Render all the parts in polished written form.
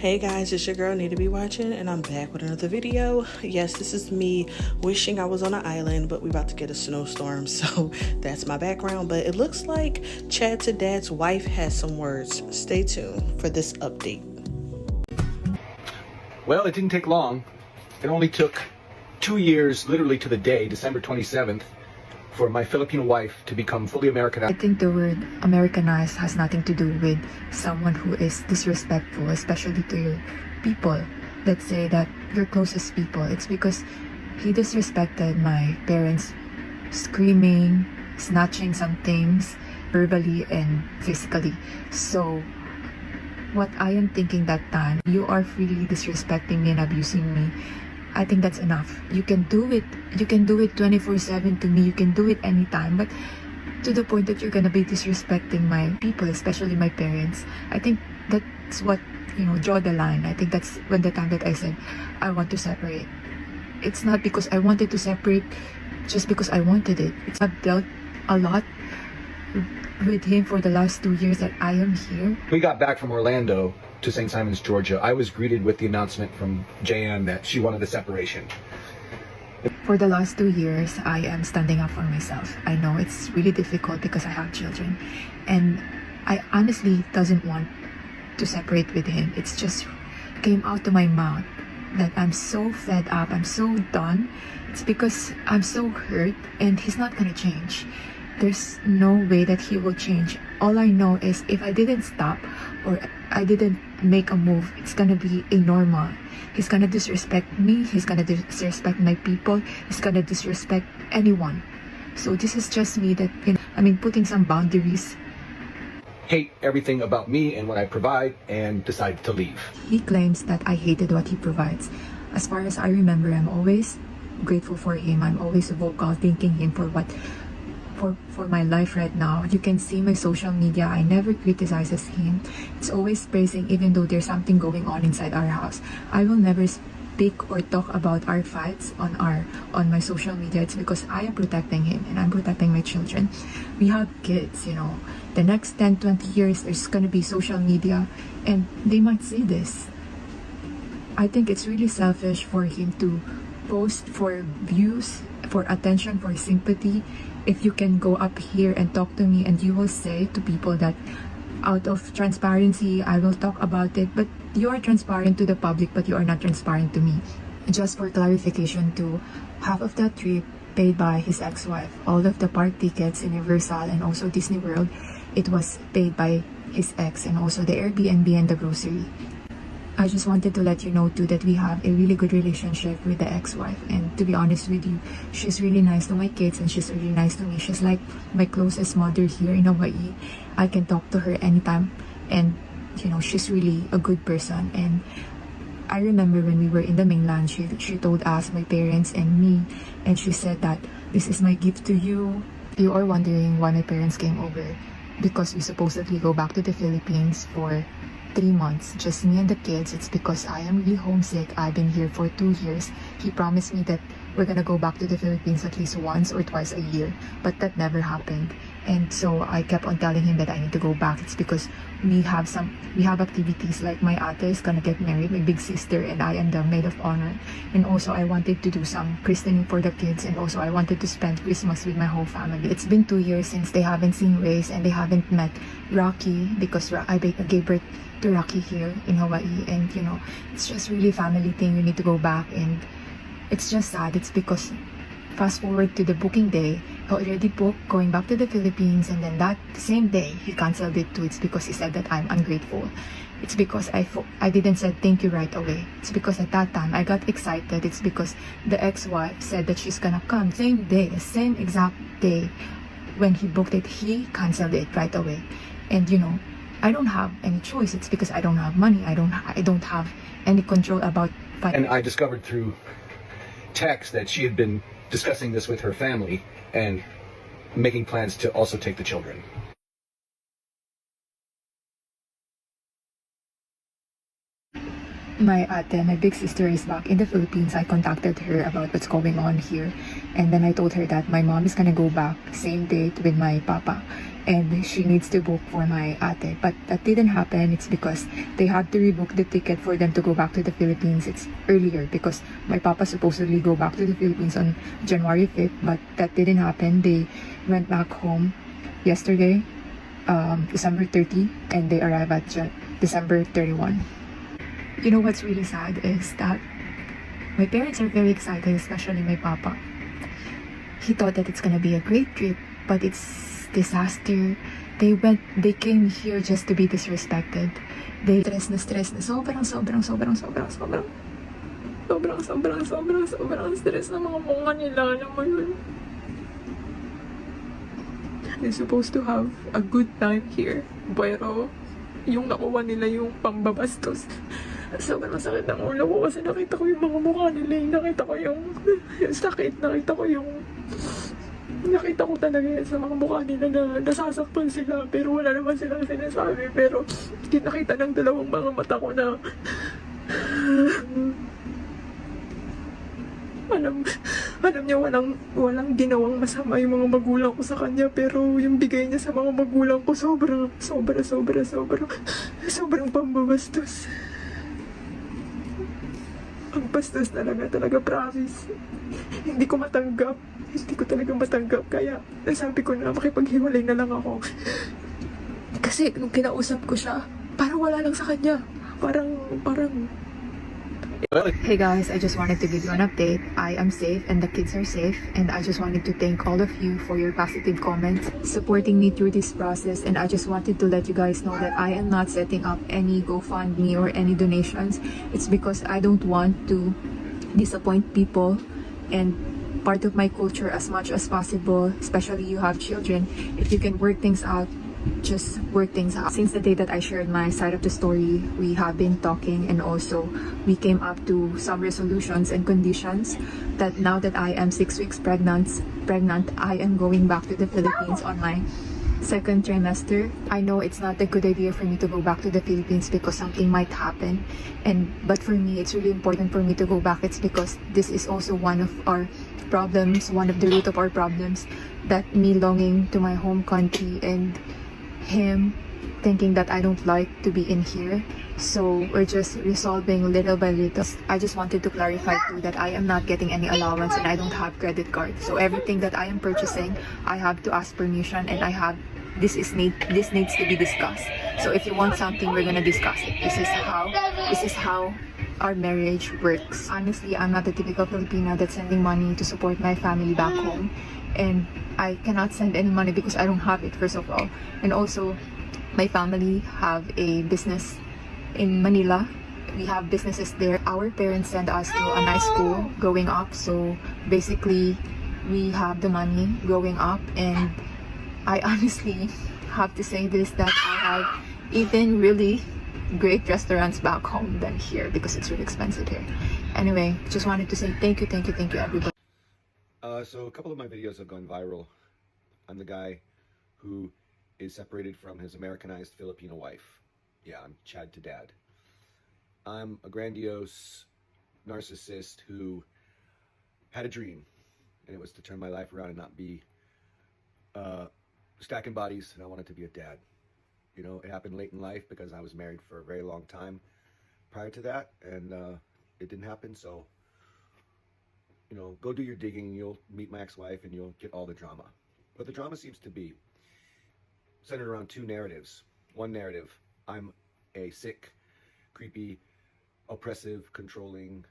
Hey guys, it's your girl Need to Be Watching, and I'm back with another video. Yes, this is me wishing I was on an island, but we about to get a snowstorm, so that's my background. But it looks like Chad to Dad's wife has some words. Stay tuned for this update. Well, it didn't take long. It only took 2 years, literally to the day, December 27th, for my Filipino wife to become fully Americanized. I think the word Americanized has nothing to do with someone who is disrespectful, especially to your people. Let's say that your closest people. It's because he disrespected my parents, screaming, snatching some things, verbally and physically. So, what I am thinking that time, you are freely disrespecting me and abusing me. I think that's enough. You can do it. You can do it 24/7 to me. You can do it anytime. But to the point that you're gonna be disrespecting my people, especially my parents, I think that's what, draw the line. I think that's when the time that I said, I want to separate. It's not because I wanted to separate just because I wanted it. I've dealt a lot with him for the last 2 years that I am here. We got back from Orlando to St. Simons, Georgia. I was greeted with the announcement from JM that she wanted a separation. For the last 2 years, I am standing up for myself. I know it's really difficult because I have children. And I honestly doesn't want to separate with him. It's just came out to my mouth that I'm so fed up. I'm so done. It's because I'm so hurt and he's not gonna change. There's no way that he will change. All I know is if I didn't stop or I didn't make a move, it's gonna be a normal. He's gonna disrespect me. He's gonna disrespect my people. He's gonna disrespect anyone. So this is just me that, putting some boundaries. Hate everything about me and what I provide and decide to leave. He claims that I hated what he provides. As far as I remember, I'm always grateful for him. I'm always vocal, thanking him for for my life right now. You can see my social media. I never criticizes him. It's always praising even though there's something going on inside our house. I will never speak or talk about our fights on my social media. It's because I am protecting him and I'm protecting my children. We have kids, The next 10-20 years there's gonna be social media and they might see this. I think it's really selfish for him to post for views, for attention, for sympathy. If you can go up here and talk to me and you will say to people that out of transparency, I will talk about it, but you are transparent to the public, but you are not transparent to me. Just for clarification too, half of that trip paid by his ex-wife. All of the park tickets, Universal and also Disney World, it was paid by his ex, and also the Airbnb and the grocery. I just wanted to let you know too that we have a really good relationship with the ex-wife, and to be honest with you, she's really nice to my kids and she's really nice to me. She's like my closest mother here in Hawaii. I can talk to her anytime and she's really a good person. And I remember when we were in the mainland, she told us, my parents and me, and she said that this is my gift to you. You are wondering why my parents came over, because we supposedly go back to the Philippines for 3 months, just me and the kids. It's because I am really homesick. I've been here for 2 years. He promised me that we're gonna go back to the Philippines at least once or twice a year, but that never happened. And so I kept on telling him that I need to go back. It's because we have activities, like my ate is gonna get married, my big sister, and I am the maid of honor. And also I wanted to do some christening for the kids, and also I wanted to spend Christmas with my whole family. It's been 2 years since they haven't seen Race and they haven't met Rocky, because I gave birth to Rocky here in Hawaii, and it's just really family thing. We need to go back, and it's just sad. It's because fast forward to the booking day, he already booked going back to the Philippines, and then that same day he canceled it too. It's because he said that I'm ungrateful. It's because I didn't say thank you right away. It's because at that time I got excited. It's because the ex-wife said that she's gonna come same day, the same exact day when he booked it. He canceled it right away, and I don't have any choice. It's because I don't have money. I don't have any control about And I discovered through text that she had been discussing this with her family and making plans to also take the children. My ate, my big sister, is back in the Philippines. I contacted her about what's going on here, and then I told her that my mom is gonna go back same date with my papa, and she needs to book for my ate. But that didn't happen. It's because they had to rebook the ticket for them to go back to the Philippines. It's earlier because my papa supposedly go back to the Philippines on January 5th, but that didn't happen. They went back home yesterday, December 30, and they arrived at December 31. You know what's really sad is that my parents are very excited, especially my papa. He thought that it's gonna be a great trip, but it's disaster. They came here just to be disrespected. They stress na sobrang stress na mga mukha nila, alam mo yun. They're supposed to have a good time here, pero yung nakuha nila yung pambabastos. Sobrang sakit ng ulo ko kasi nakita ko yung mga mukha nila, nakita ko yung sakit, nakita ko talaga yan sa mga mukha nila na nasasaktan sila, pero wala naman silang sinasabi, pero kinakita ng dalawang mga mata ko na alam niya walang ginawang masama yung mga magulang ko sa kanya, pero yung bigay niya sa mga magulang ko sobrang pambabastos. Ang bastos talaga, promise. Hindi ko talaga matanggap, kaya nasabi ko na makipaghiwalay na lang ako. Kasi nung kinausap ko siya, parang wala lang sa kanya. Parang Hey guys, I just wanted to give you an update. I am safe and the kids are safe, and I just wanted to thank all of you for your positive comments, supporting me through this process, and I just wanted to let you guys know that I am not setting up any GoFundMe or any donations. It's because I don't want to disappoint people, and part of my culture as much as possible, especially you have children, if you can work things out, just work things out. Since the day that I shared my side of the story, we have been talking, and also we came up to some resolutions and conditions that now that I am 6 weeks pregnant, I am going back to the Philippines on my second trimester. I know it's not a good idea for me to go back to the Philippines because something might happen, but for me it's really important for me to go back. It's because this is also one of our problems, one of the root of our problems, that me longing to my home country and him thinking that I don't like to be in here. So we're just resolving little by little. I just wanted to clarify too that I am not getting any allowance and I don't have credit card. So everything that I am purchasing, I have to ask permission, and this needs to be discussed. So if you want something, we're gonna discuss it. This is how our marriage works. Honestly, I'm not the typical Filipina that's sending money to support my family back home, and I cannot send any money because I don't have it, first of all. And also, my family have a business in Manila. We have businesses there. Our parents send us to a nice school growing up, so basically we have the money growing up. And I honestly have to say this, that I have eaten really great restaurants back home than here because it's really expensive here. Anyway, just wanted to say thank you everybody. So a couple of my videos have gone viral. I'm the guy who is separated from his Americanized Filipino wife. Yeah, I'm Chad to Dad. I'm a grandiose narcissist who had a dream, and it was to turn my life around and not be stacking bodies, and I wanted to be a dad. You know, it happened late in life because I was married for a very long time prior to that, and it didn't happen. So, you know, go do your digging and you'll meet my ex-wife and you'll get all the drama. But the drama seems to be centered around two narratives. One narrative, I'm a sick, creepy, oppressive, controlling,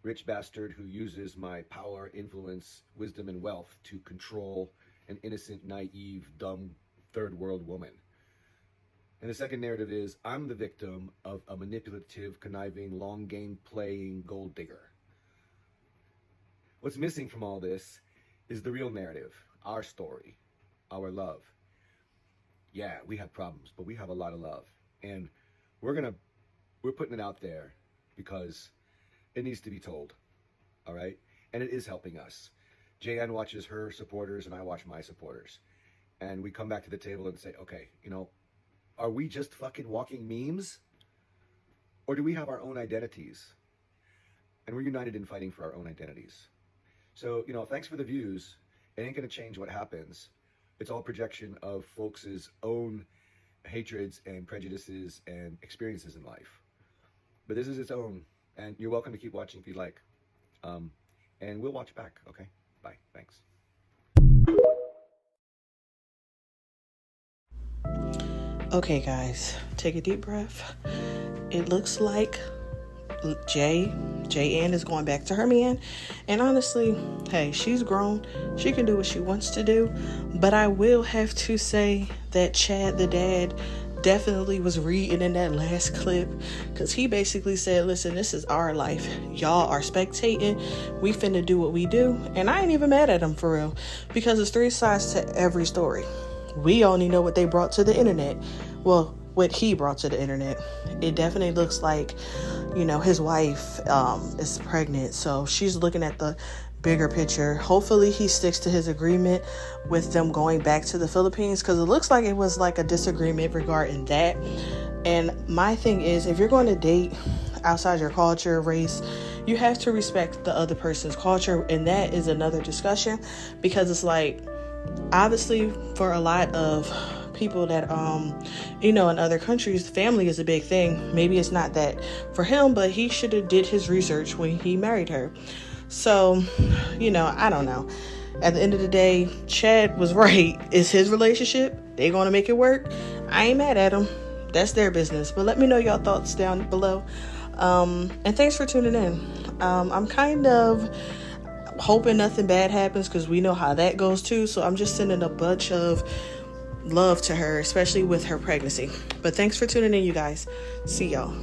rich bastard who uses my power, influence, wisdom, and wealth to control an innocent, naive, dumb, third world woman. And the second narrative is, I'm the victim of a manipulative, conniving, long game playing gold digger. What's missing from all this is the real narrative, our story, our love. Yeah, we have problems, but we have a lot of love. And we're putting it out there because it needs to be told, all right? And it is helping us. Jayanne watches her supporters and I watch my supporters. And we come back to the table and say, okay, you know, are we just fucking walking memes? Or do we have our own identities? And we're united in fighting for our own identities. So, you know, thanks for the views. It ain't gonna change what happens. it's all projection of folks' own hatreds and prejudices and experiences in life. But this is its own, and you're welcome to keep watching if you like. And we'll watch back, okay? Bye, thanks. Okay, guys, take a deep breath. It looks like J.N. is going back to her man. And honestly, hey, she's grown. She can do what she wants to do. But I will have to say that Chad, the dad, definitely was reading in that last clip, because he basically said, listen, this is our life. Y'all are spectating. We finna do what we do. And I ain't even mad at him for real, because there's 3 sides to every story. We only know what they brought to the internet. Well, what he brought to the internet. It definitely looks like, you know, his wife is pregnant. So she's looking at the bigger picture. Hopefully he sticks to his agreement with them going back to the Philippines, because it looks like it was like a disagreement regarding that. And my thing is, if you're going to date outside your culture, race, you have to respect the other person's culture. And that is another discussion, because it's like, obviously for a lot of people that you know, in other countries, family is a big thing. Maybe it's not that for him, but he should have did his research when he married her. So, you know, I don't know. At the end of the day, Chad was right. It's his relationship. They gonna make it work. I ain't mad at him. That's their business. But let me know your thoughts down below. And thanks for tuning in. I'm kind of hoping nothing bad happens, because we know how that goes too. So I'm just sending a bunch of love to her, especially with her pregnancy. But thanks for tuning in, you guys. See y'all.